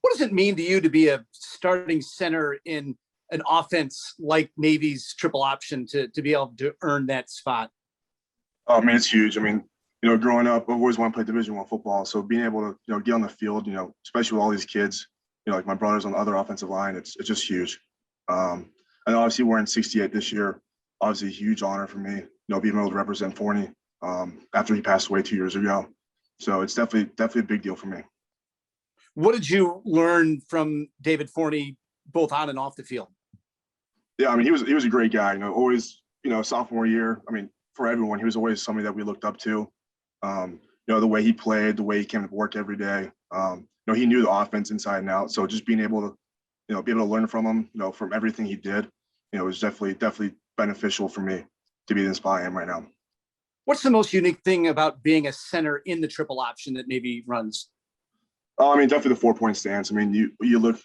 What does it mean to you to be a starting center in an offense like Navy's triple option to be able to earn that spot? Oh man, it's huge. I mean, growing up, I've always wanted to play Division I football. So being able to, get on the field, especially with all these kids, like my brothers on the other offensive line, it's just huge. And obviously wearing 68 this year, obviously a huge honor for me, being able to represent Forney after he passed away 2 years ago. So it's definitely a big deal for me. What did you learn from David Forney, both on and off the field? Yeah, I mean, he was a great guy. Always, sophomore year. I mean, for everyone, he was always somebody that we looked up to. The way he played, the way he came to work every day. He knew the offense inside and out. So just being able to, be able to learn from him, from everything he did, was definitely beneficial for me to be in the spot I am right now. What's the most unique thing about being a center in the triple option that Navy runs? Oh, I mean, definitely the 4-point stance. I mean, you look,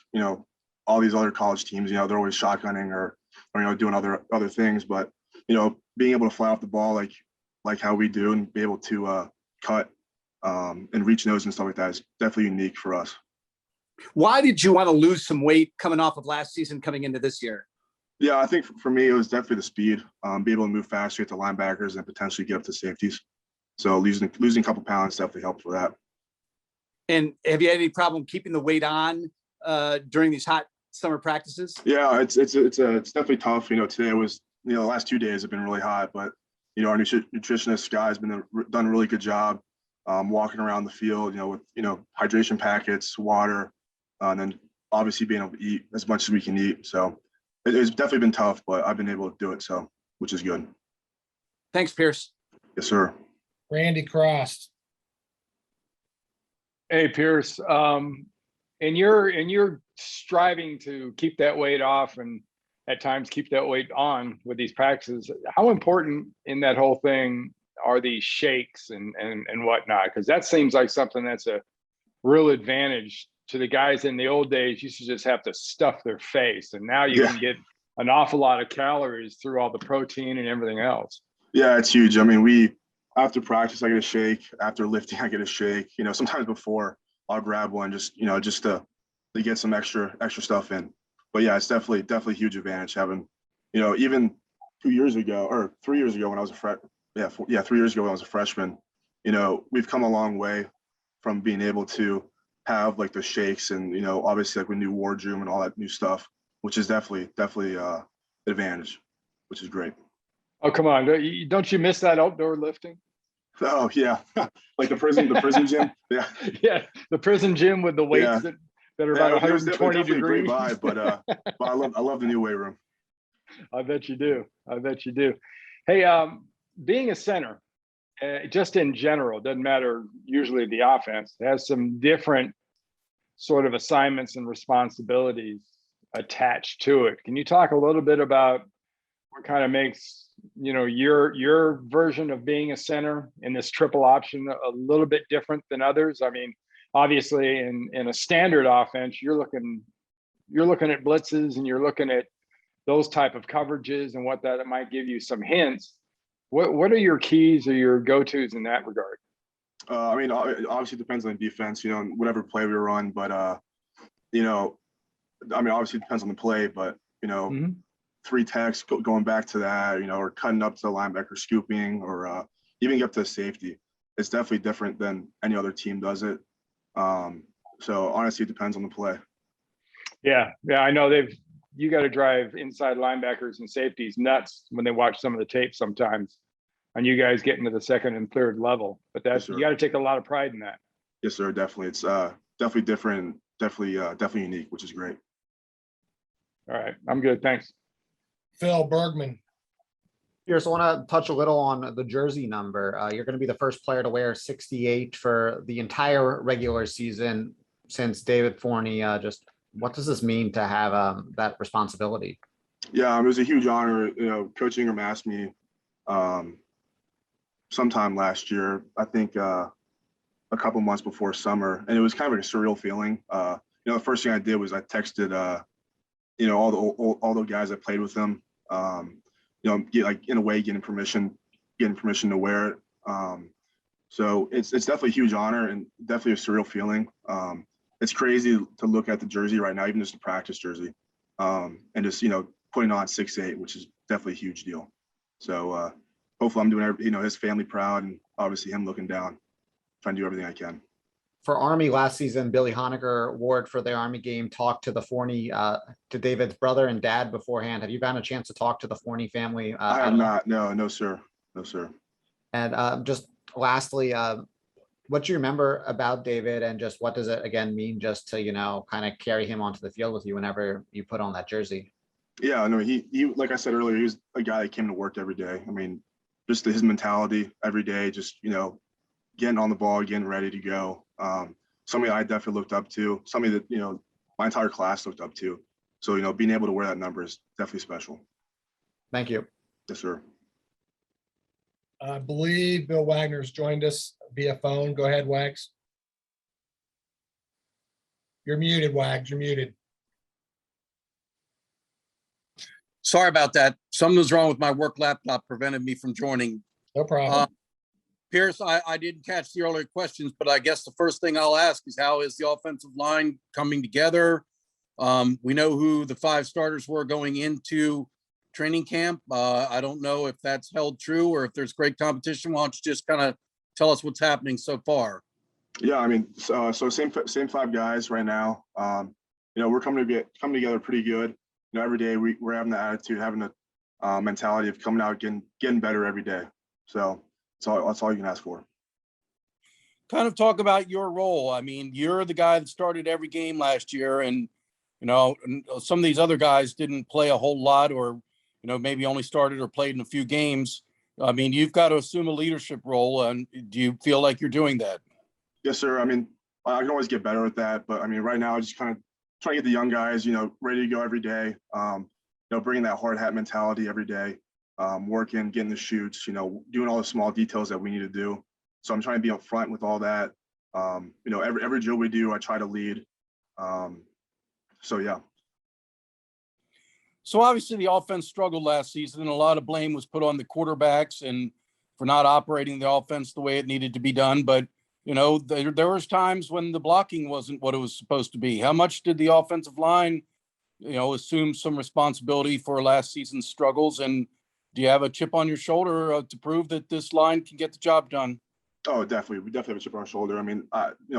all these other college teams, they're always shotgunning or doing other things, but being able to fly off the ball like how we do and be able to cut and reach nose and stuff like that is definitely unique for us. Why did you want to lose some weight coming off of last season, coming into this year? Yeah, I think for me, it was definitely the speed, be able to move faster, get to linebackers, and potentially get up to safeties. So losing a couple pounds definitely helped with that. And have you had any problem keeping the weight on during these hot summer practices? Yeah, it's definitely tough. Today was, the last 2 days have been really hot, but our nutritionist guy has done a really good job walking around the field, with hydration packets, water, and then obviously being able to eat as much as we can eat. So it's definitely been tough, but I've been able to do it, so which is good. Thanks, Pierce. Yes, sir. Randy Cross. Hey, Pierce. And you're striving to keep that weight off and at times keep that weight on with these practices. How important in that whole thing are these shakes and whatnot? Because that seems like something that's a real advantage to the guys in the old days. Used to just have to stuff their face, and now you can get an awful lot of calories through all the protein and everything else. Yeah, it's huge. I mean, after practice, I get a shake. After lifting, I get a shake. Sometimes before I'll grab one just to get some extra stuff in. But yeah, it's definitely a huge advantage having, even 2 years ago or 3 years ago when I was 3 years ago when I was a freshman, we've come a long way from being able to have like the shakes and, obviously like with new wardroom and all that new stuff, which is definitely an advantage, which is great. Oh, come on. Don't you miss that outdoor lifting? Oh yeah. Like the prison gym. Yeah. Yeah. The prison gym with the weights that are about 120 degrees. A great vibe, but I love the new weight room. I bet you do. Hey, being a center, just in general, doesn't matter usually the offense, has some different sort of assignments and responsibilities attached to it. Can you talk a little bit about what kind of makes your version of being a center in this triple option a little bit different than others? I mean, obviously in a standard offense, you're looking at blitzes and you're looking at those type of coverages and what that might give you some hints. What are your keys or your go-tos in that regard? I mean, obviously it depends on defense, whatever play we run, but I mean, obviously it depends on the play, but 3 techs going back to that, or cutting up to the linebacker, scooping, or even get up to safety. It's definitely different than any other team does it. So honestly, it depends on the play. Yeah, I know you got to drive inside linebackers and safeties nuts when they watch some of the tape sometimes, and you guys getting to the second and third level. But that's you got to take a lot of pride in that. Yes, sir. Definitely, it's definitely different, definitely unique, which is great. All right, I'm good. Thanks. Phil Bergman. Pierce, I want to touch a little on the jersey number. You're going to be the first player to wear 68 for the entire regular season since David Forney. Just what does this mean to have that responsibility? Yeah, it was a huge honor. Coach Ingram asked me sometime last year, I think a couple months before summer, and it was kind of like a surreal feeling. The first thing I did was I texted all the guys I played with them. In a way getting permission to wear it. So it's definitely a huge honor and definitely a surreal feeling. it's crazy to look at the jersey right now, even just a practice jersey, and just, putting on 6'8", which is definitely a huge deal. So hopefully I'm doing, his family proud, and obviously him looking down, trying to do everything I can. For Army last season, Billy Honecker Ward for the Army game talked to the Forney, to David's brother and dad beforehand. Have you gotten a chance to talk to the Forney family? I have not. No, sir. No, sir. And just lastly, what do you remember about David, and just what does it again mean just to, kind of carry him onto the field with you whenever you put on that jersey? Yeah, no, he like I said earlier, he was a guy that came to work every day. I mean, just his mentality every day, just, getting on the ball, getting ready to go. Somebody I definitely looked up to, somebody that, my entire class looked up to. So, being able to wear that number is definitely special. Thank you. Yes, sir. I believe Bill Wagner's joined us via phone. Go ahead, Wags. You're muted, Wags. You're muted. Sorry about that. Something was wrong with my work laptop, prevented me from joining. No problem. Pierce, I didn't catch the earlier questions, but I guess the first thing I'll ask is, how is the offensive line coming together? We know who the 5 starters were going into training camp. I don't know if that's held true or if there's great competition. Why don't you just kind of tell us what's happening so far? Yeah, I mean, so same 5 guys right now. We're coming together pretty good. Every day we're having the attitude, having the mentality of coming out, getting better every day. So that's all you can ask for. Kind of talk about your role. I mean, you're the guy that started every game last year, and some of these other guys didn't play a whole lot, or maybe only started or played in a few games. I mean, you've got to assume a leadership role, and do you feel like you're doing that? Yes, sir. I mean, I can always get better at that, but I mean, right now I just kind of trying to get the young guys, ready to go every day. Bringing that hard hat mentality every day, working, getting the shoots, doing all the small details that we need to do. So I'm trying to be up front with all that. Every drill we do, I try to lead. So yeah. So obviously the offense struggled last season, and a lot of blame was put on the quarterbacks and for not operating the offense the way it needed to be done. But there was times when the blocking wasn't what it was supposed to be. How much did the offensive line, assume some responsibility for last season's struggles? And do you have a chip on your shoulder to prove that this line can get the job done? Oh, definitely. We definitely have a chip on our shoulder. I mean,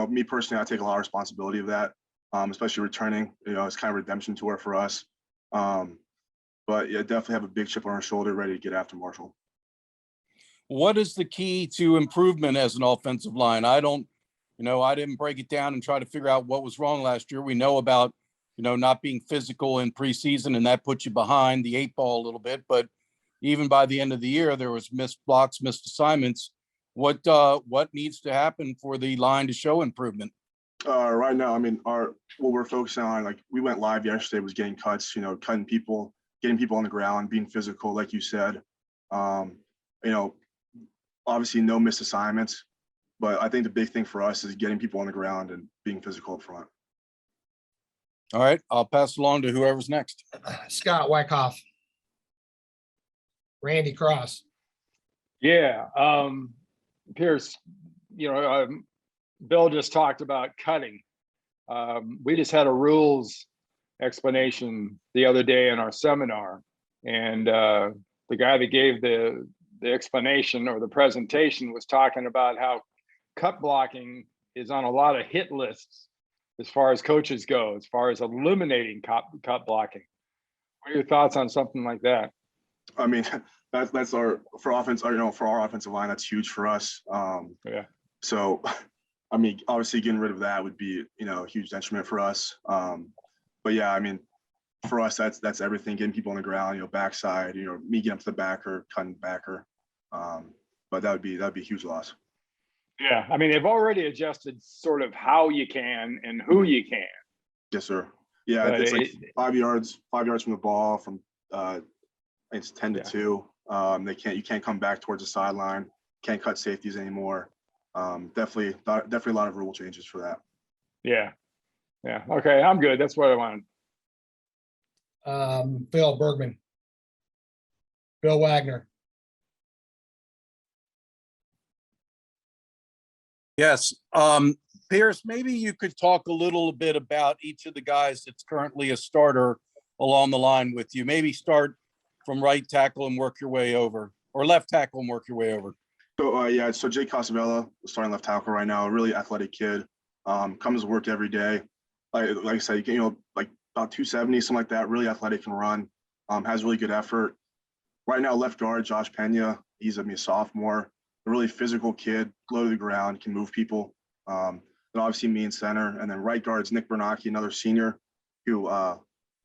me personally, I take a lot of responsibility of that, especially returning. It's kind of redemption tour for us. But yeah, definitely have a big chip on our shoulder, ready to get after Marshall. What is the key to improvement as an offensive line? I didn't break it down and try to figure out what was wrong last year. We know about, not being physical in preseason, and that puts you behind the 8 ball a little bit. But even by the end of the year, there was missed blocks, missed assignments. What needs to happen for the line to show improvement? Right now, I mean, what we're focusing on, like we went live yesterday, was getting cuts, cutting people, getting people on the ground, being physical, like you said. Obviously no missed assignments, but I think the big thing for us is getting people on the ground and being physical up front. All right, I'll pass along to whoever's next. Scott Wyckoff. Randy Cross. Yeah. Pierce, Bill just talked about cutting. We just had a rules explanation the other day in our seminar, and the guy that gave the explanation or the presentation was talking about how cut blocking is on a lot of hit lists as far as coaches go, as far as eliminating cut blocking. What are your thoughts on something like that? I mean, that's for our offensive line, that's huge for us. Yeah. So, I mean, obviously getting rid of that would be, a huge detriment for us. But yeah, I mean, for us, that's everything, getting people on the ground, backside, me getting up to the backer, cutting backer. But that'd be a huge loss. Yeah. I mean, they've already adjusted sort of how you can and who you can. Yes, sir. Yeah. But It's like 5 yards from the ball from, it's 10 to 2. You can't come back towards the sideline, can't cut safeties anymore. Definitely a lot of rule changes for that. Yeah. Yeah. Okay. I'm good. That's what I wanted. Phil Bergman. Bill Wagner. Yes. Pierce, maybe you could talk a little bit about each of the guys that's currently a starter along the line with you. Maybe start from right tackle and work your way over, or left tackle and work your way over. So yeah, so Jake Casavella, starting left tackle right now, a really athletic kid. Comes to work every day. Like I said, like about 270, something like that. Really athletic, can run. Has really good effort. Right now, left guard Josh Pena. He's a sophomore. A really physical kid, low to the ground, can move people. And obviously me in center, and then right guard's Nick Bernacchi, another senior, who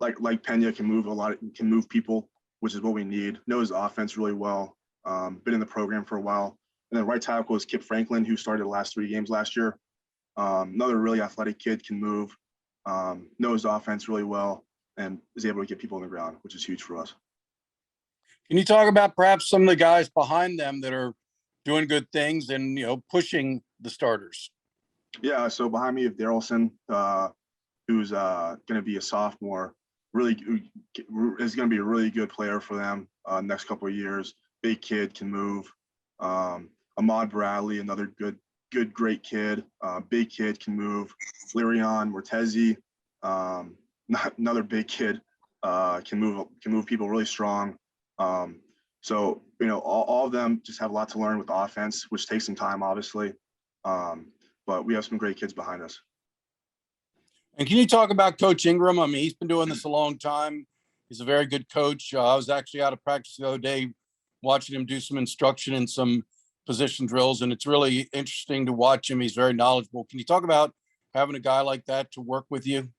like Pena can move people, which is what we need. Knows the offense really well. Been in the program for a while. And then right tackle is Kip Franklin, who started the last 3 games last year. Another really athletic kid, can move, knows the offense really well, and is able to get people on the ground, which is huge for us. Can you talk about perhaps some of the guys behind them that are doing good things and, pushing the starters? Yeah, so behind me is Darrelson, who's going to be a sophomore. Really is going to be a really good player for them next couple of years. Big kid, can move. Ahmad Bradley, another great kid. Big kid, can move. Lirion Mortezi, another big kid, can move people, really strong. So all of them just have a lot to learn with the offense, which takes some time, obviously. But we have some great kids behind us. And can you talk about Coach Ingram? I mean, he's been doing this a long time. He's a very good coach. I was actually out of practice the other day watching him do some instruction and some position drills, and it's really interesting to watch him. He's very knowledgeable. Can you talk about having a guy like that to work with you?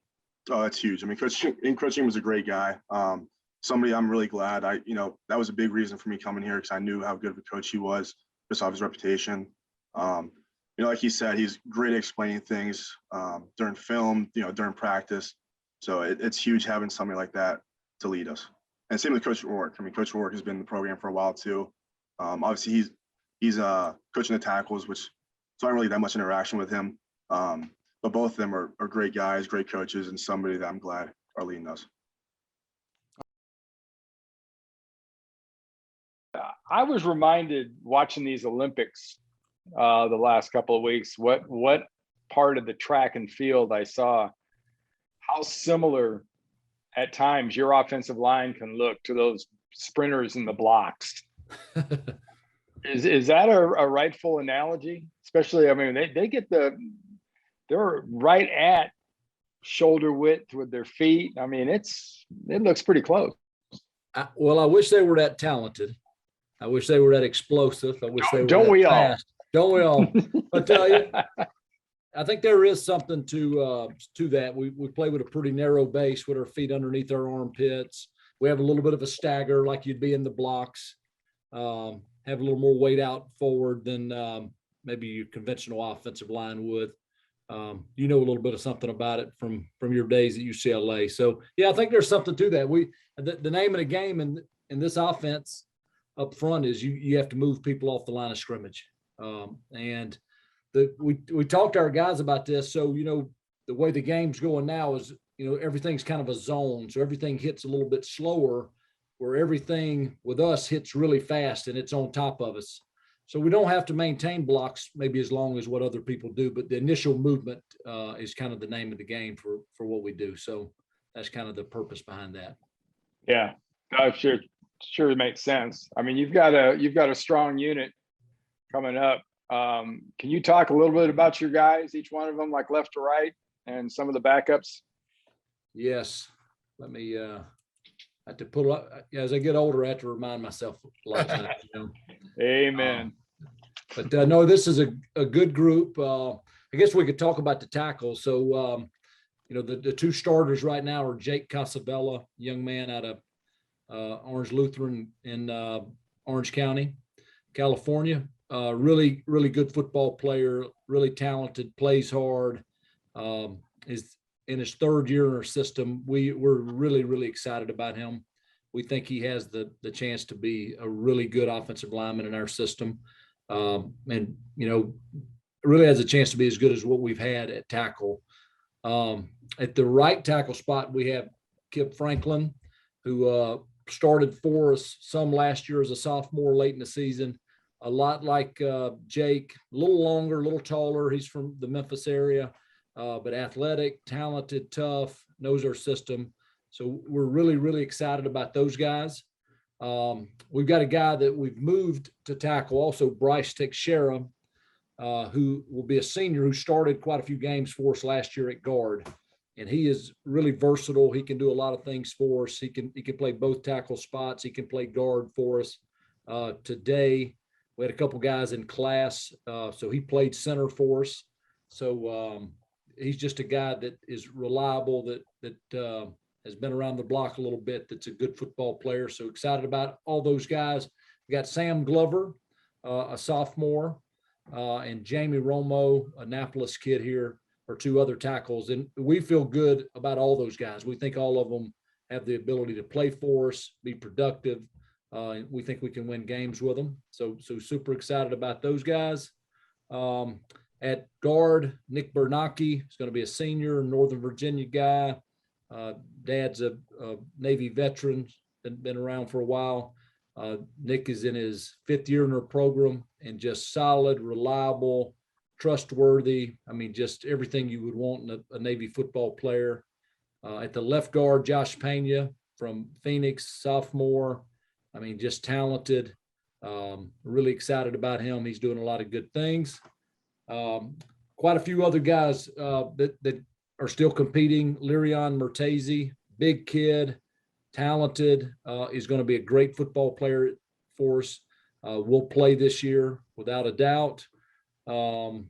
Oh, that's huge. I mean, Coach Ingram was a great guy. Somebody I'm really glad that was a big reason for me coming here, because I knew how good of a coach he was, just off his reputation. Like he said, he's great at explaining things during film, during practice. So it's huge having somebody like that to lead us. And same with Coach Rourke. I mean, Coach Rourke has been in the program for a while too. Obviously, he's coaching the tackles, which so I don't really that much interaction with him. But both of them are great guys, great coaches, and somebody that I'm glad are leading us. I was reminded watching these Olympics the last couple of weeks, what part of the track and field I saw, how similar at times your offensive line can look to those sprinters in the blocks. Is that a rightful analogy? Especially, I mean, they're right at shoulder width with their feet. I mean, it looks pretty close. Well, I wish they were that talented. I wish they were that explosive. I wish they were Don't that we all? fast. Don't we all? I tell you, I think there is something to that. We play with a pretty narrow base with our feet underneath our armpits. We have a little bit of a stagger like you'd be in the blocks. Have a little more weight out forward than maybe your conventional offensive line would. You know a little bit of something about it from your days at UCLA. So yeah, I think there's something to that. The name of the game in this offense up front is you have to move people off the line of scrimmage. And we talked to our guys about this. So, the way the game's going now is, everything's kind of a zone. So everything hits a little bit slower, where everything with us hits really fast and it's on top of us. So we don't have to maintain blocks maybe as long as what other people do, but the initial movement is kind of the name of the game for what we do. So that's kind of the purpose behind that. Yeah, sure makes sense. I mean, you've got a strong unit coming up. Can you talk a little bit about your guys, each one of them, like left to right, and some of the backups? Yes. Let me I have to pull up. As I get older, I have to remind myself a lot of times. Amen. But no, this is a good group. I guess we could talk about the tackles. So, the two starters right now are Jake Casavella, young man out of Orange Lutheran in Orange County, California. Really, really good football player, really talented, plays hard, is in his third year in our system. We're really, really excited about him. We think he has the chance to be a really good offensive lineman in our system. And, really has a chance to be as good as what we've had at tackle. At the right tackle spot, we have Kip Franklin, who started for us some last year as a sophomore late in the season. a lot like Jake, a little longer, a little taller. He's from the Memphis area, but athletic, talented, tough, knows our system. So we're really, really excited about those guys. We've got a guy that we've moved to tackle also, Bryce Teixeira, who will be a senior who started quite a few games for us last year at guard. And he is really versatile. He can do a lot of things for us. He can play both tackle spots. He can play guard for us. Today, we had a couple guys in class, so he played center for us. So he's just a guy that is reliable, that has been around the block a little bit, that's a good football player. So excited about all those guys. We got Sam Glover, a sophomore, and Jamie Romo, a Annapolis kid here, are two other tackles. And we feel good about all those guys. We think all of them have the ability to play for us, be productive. We think we can win games with them. So super excited about those guys. At guard, Nick Bernacchi is going to be a senior, Northern Virginia guy. Dad's a Navy veteran, been around for a while. Nick is in his 5th year in our program and just solid, reliable, trustworthy. I mean, just everything you would want in a Navy football player. At the left guard, Josh Pena from Phoenix, sophomore. I mean, just talented. Really excited about him. He's doing a lot of good things. Quite a few other guys that are still competing. Lirion Mertese, big kid, talented, is going to be a great football player for us. Will play this year without a doubt. Ahmad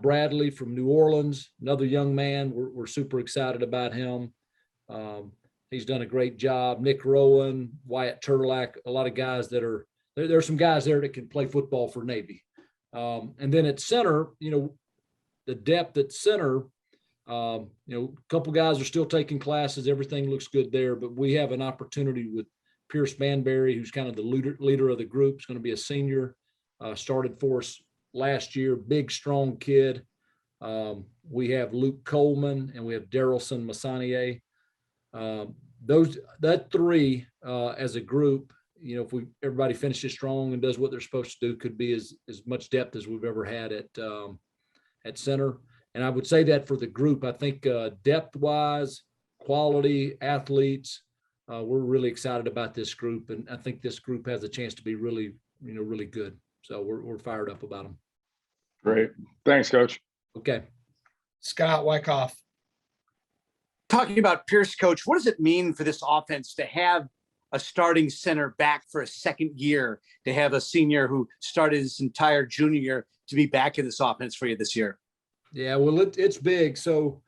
Bradley from New Orleans, another young man. We're super excited about him. He's done a great job. Nick Rowan, Wyatt Turlack, a lot of guys that are there are some guys there that can play football for Navy. And then at center, the depth at center, a couple guys are still taking classes. Everything looks good there, but we have an opportunity with Pierce Banbury, who's kind of the leader of the group. Is going to be a senior, started for us last year, big, strong kid. We have Luke Coleman and we have Darrelson Massanier. That three as a group, if everybody finishes strong and does what they're supposed to do, could be as much depth as we've ever had at center. And I would say that for the group, I think depth wise, quality athletes, we're really excited about this group. And I think this group has a chance to be really, really good. So we're fired up about them. Great. Thanks, Coach. Okay. Scott Wyckoff. Talking about Pierce, Coach, what does it mean for this offense to have a starting center back for a second year, to have a senior who started his entire junior year to be back in this offense for you this year? Yeah, well, it's big. So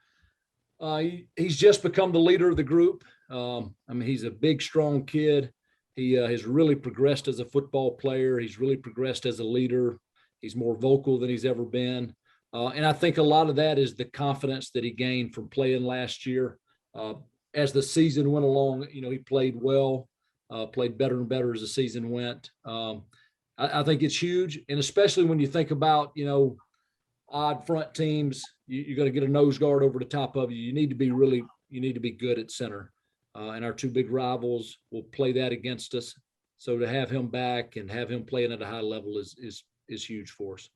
he's just become the leader of the group. He's a big, strong kid. He has really progressed as a football player. He's really progressed as a leader. He's more vocal than he's ever been. And I think a lot of that is the confidence that he gained from playing last year. As the season went along, he played well, played better and better as the season went. I think it's huge. And especially when you think about, odd front teams, you're going to get a nose guard over the top of you. You need to be good at center. And our two big rivals will play that against us. So to have him back and have him playing at a high level is huge for us.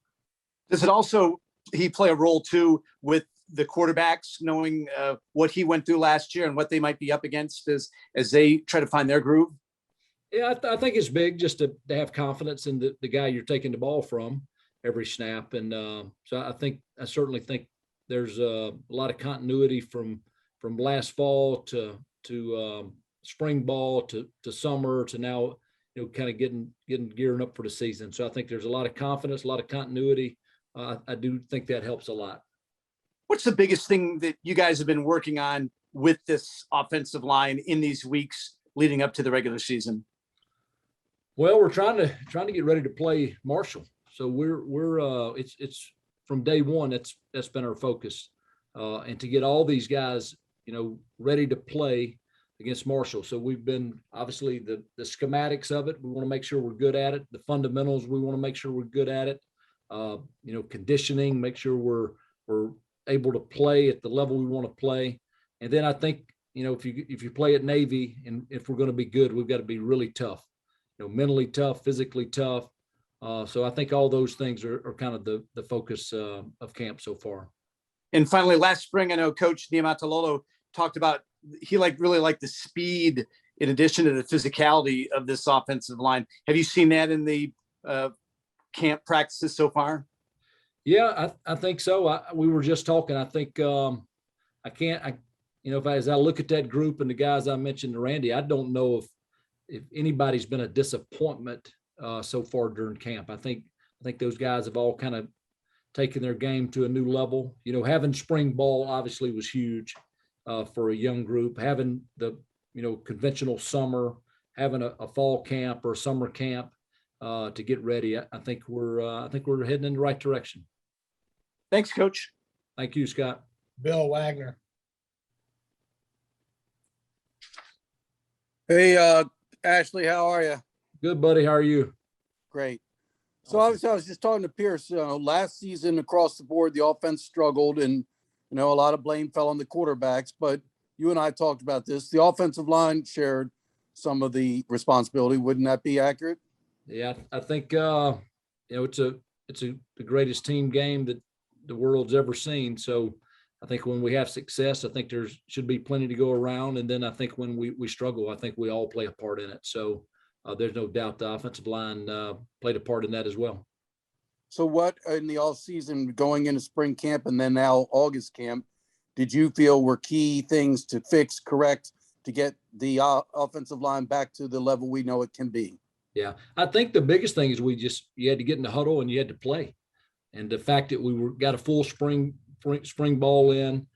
Does it also, he play a role too with the quarterbacks, knowing what he went through last year and what they might be up against as they try to find their groove? Yeah, I think it's big just to have confidence in the guy you're taking the ball from every snap. And so I certainly think there's a lot of continuity from last fall to spring ball to summer to now, kind of getting gearing up for the season. So I think there's a lot of confidence, a lot of continuity. I do think that helps a lot. What's the biggest thing that you guys have been working on with this offensive line in these weeks leading up to the regular season? Well, we're trying to get ready to play Marshall. So we're it's from day one, that's been our focus. And to get all these guys, ready to play against Marshall. So we've been obviously the schematics of it. We want to make sure we're good at it. The fundamentals, we want to make sure we're good at it. Conditioning, make sure we're able to play at the level we want to play. And then I think, if you play at Navy and if we're going to be good, we've got to be really tough. mentally tough, physically tough. So I think all those things are kind of the focus of camp so far. And finally, last spring, I know Coach Niumatalolo talked about he really liked the speed in addition to the physicality of this offensive line. Have you seen that in the camp practices so far? Yeah, I think so. We were just talking. I think as I look at that group and the guys I mentioned to Randy, I don't know if anybody's been a disappointment so far during camp. I think those guys have all kind of taken their game to a new level. Having spring ball obviously was huge for a young group. Having the conventional summer, having a fall camp or a summer camp to get ready. I think we're heading in the right direction. Thanks, Coach. Thank you, Scott. Bill Wagner. Hey, Ashley, how are you? Good, buddy. How are you? Great. So obviously I was just talking to Pierce, last season across the board, the offense struggled and, a lot of blame fell on the quarterbacks, but you and I talked about this. The offensive line shared some of the responsibility. Wouldn't that be accurate? Yeah, I think, it's the greatest team game that the world's ever seen. So I think when we have success, I think there should be plenty to go around. And then I think when we struggle, I think we all play a part in it. So there's no doubt the offensive line played a part in that as well. So what in the off season going into spring camp and then now August camp, did you feel were key things to fix, correct, to get the offensive line back to the level we know it can be? Yeah, I think the biggest thing is you had to get in the huddle and you had to play. And the fact that we got a full spring ball in,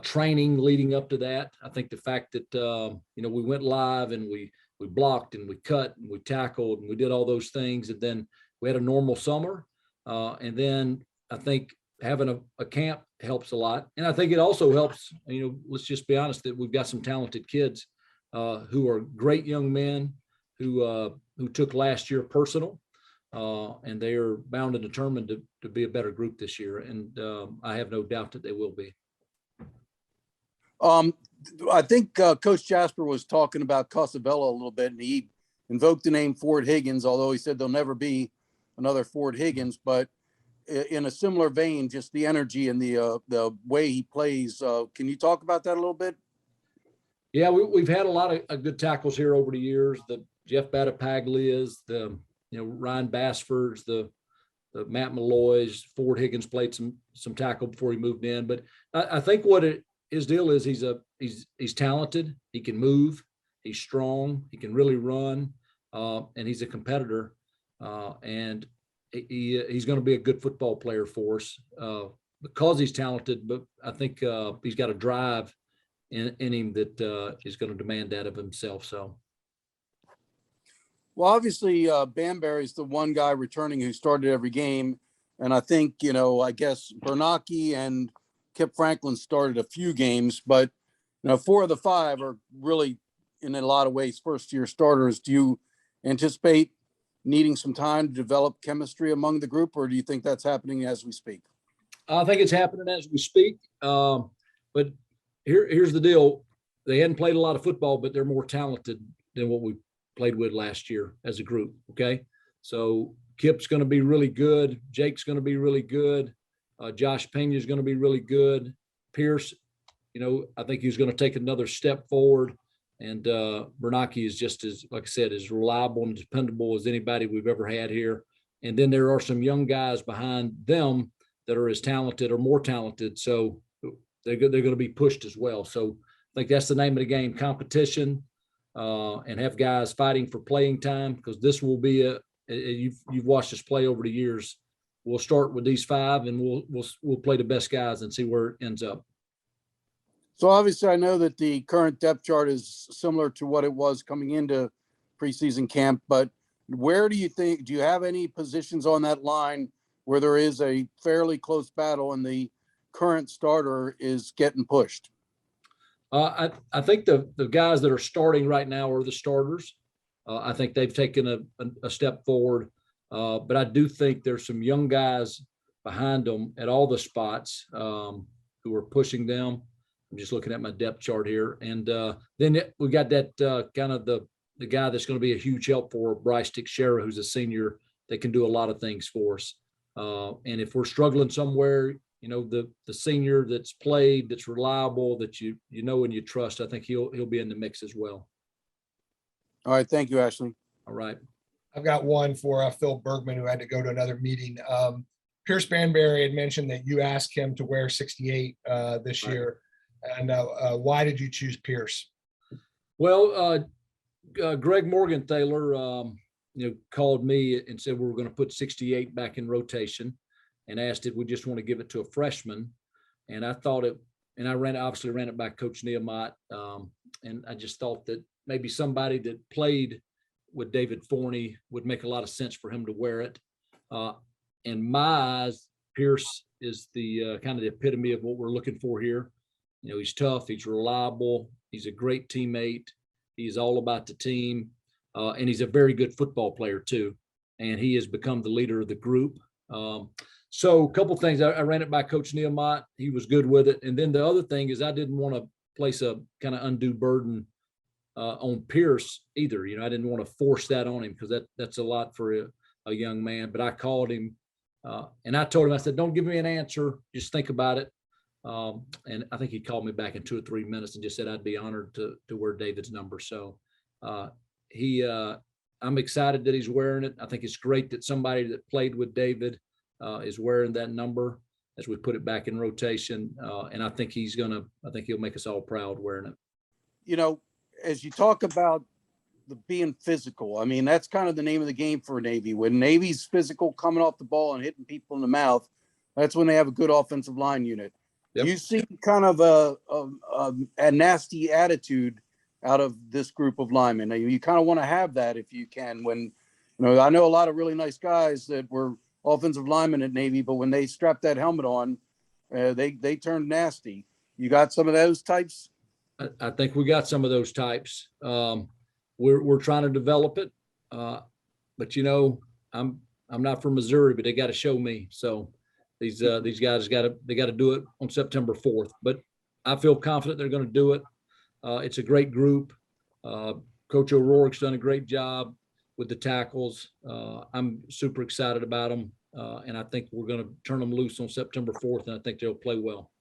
training leading up to that. I think the fact that, we went live and we blocked and we cut and we tackled and we did all those things. And then we had a normal summer. And then I think having a camp helps a lot. And I think it also helps, let's just be honest that we've got some talented kids who are great young men who took last year personal. And they are bound and determined to be a better group this year. And I have no doubt that they will be. I think Coach Jasper was talking about Casabella a little bit, and he invoked the name Ford Higgins, although he said there'll never be another Ford Higgins. But in a similar vein, just the energy and the way he plays. Can you talk about that a little bit? Yeah, we've had a lot of good tackles here over the years. The Jeff Battapaglias, the Ryan Bassford's, the Matt Malloy's, Ford Higgins played some tackle before he moved in. But I think his deal is he's talented. He can move. He's strong. He can really run, and he's a competitor. And he's going to be a good football player for us because he's talented. But I think he's got a drive in him that is going to demand that of himself. So. Well, obviously, Banbury is the one guy returning who started every game. And I think, I guess Bernacchi and Kip Franklin started a few games, but, 4 of the 5 are really, in a lot of ways, first-year starters. Do you anticipate needing some time to develop chemistry among the group, or do you think that's happening as we speak? I think it's happening as we speak. But here's the deal. They hadn't played a lot of football, but they're more talented than what we played with last year as a group. Okay. So Kip's going to be really good. Jake's going to be really good. Josh Pena is going to be really good. Pierce, I think he's going to take another step forward. And Bernacchi is just like I said, as reliable and dependable as anybody we've ever had here. And then there are some young guys behind them that are as talented or more talented. So they're going to be pushed as well. So I think that's the name of the game, competition. And have guys fighting for playing time, because this will be you've watched us play over the years. We'll start with these 5 and we'll play the best guys and see where it ends up. So obviously I know that the current depth chart is similar to what it was coming into preseason camp, but where do you have any positions on that line where there is a fairly close battle and the current starter is getting pushed? I think the guys that are starting right now are the starters. I think they've taken a step forward, but I do think there's some young guys behind them at all the spots who are pushing them. I'm just looking at my depth chart here, and then we got that kind of the the guy that's going to be a huge help for Bryce Teixeira, who's a senior that can do a lot of things for us. And if we're struggling somewhere, you know, the senior that's played, that's reliable, that you know and you trust, I think he'll be in the mix as well. All right, thank you, Ashley. All right. I've got one for Phil Bergman, who had to go to another meeting. Pierce Banbury had mentioned that you asked him to wear 68 this year. And why did you choose Pierce? Well, Greg Morgenthaler, called me and said we were going to put 68 back in rotation, and asked if we just want to give it to a freshman. And I thought it, and I obviously ran it by Coach Nehemiah. And I just thought that maybe somebody that played with David Forney would make a lot of sense for him to wear it. In my eyes, Pierce is the kind of the epitome of what we're looking for here. You know, he's tough, he's reliable, he's a great teammate, he's all about the team, and he's a very good football player too. And he has become the leader of the group. So a couple things, I ran it by Coach Nehemiah. He was good with it. And then the other thing is I didn't want to place a kind of undue burden on Pierce either. You know, I didn't want to force that on him because that's a lot for a young man. But I called him and I told him, I said, don't give me an answer, just think about it. And I think he called me back in 2 or 3 minutes and just said I'd be honored to wear David's number. So I'm excited that he's wearing it. I think it's great that somebody that played with David is wearing that number as we put it back in rotation. And I think he'll make us all proud wearing it. You know, as you talk about the being physical, I mean, that's kind of the name of the game for Navy. When Navy's physical, coming off the ball and hitting people in the mouth, that's when they have a good offensive line unit. Yep. You see kind of a nasty attitude out of this group of linemen. You kind of want to have that if you can. When, I know a lot of really nice guys that were offensive linemen at Navy, but when they strapped that helmet on, they turned nasty. You got some of those types? I think we got some of those types. We're trying to develop it, but I'm not from Missouri, but they got to show me. So these guys got to do it on September 4th. But I feel confident they're going to do it. It's a great group. Coach O'Rourke's done a great job with the tackles. I'm super excited about them, and I think we're going to turn them loose on September 4th, and I think they'll play well.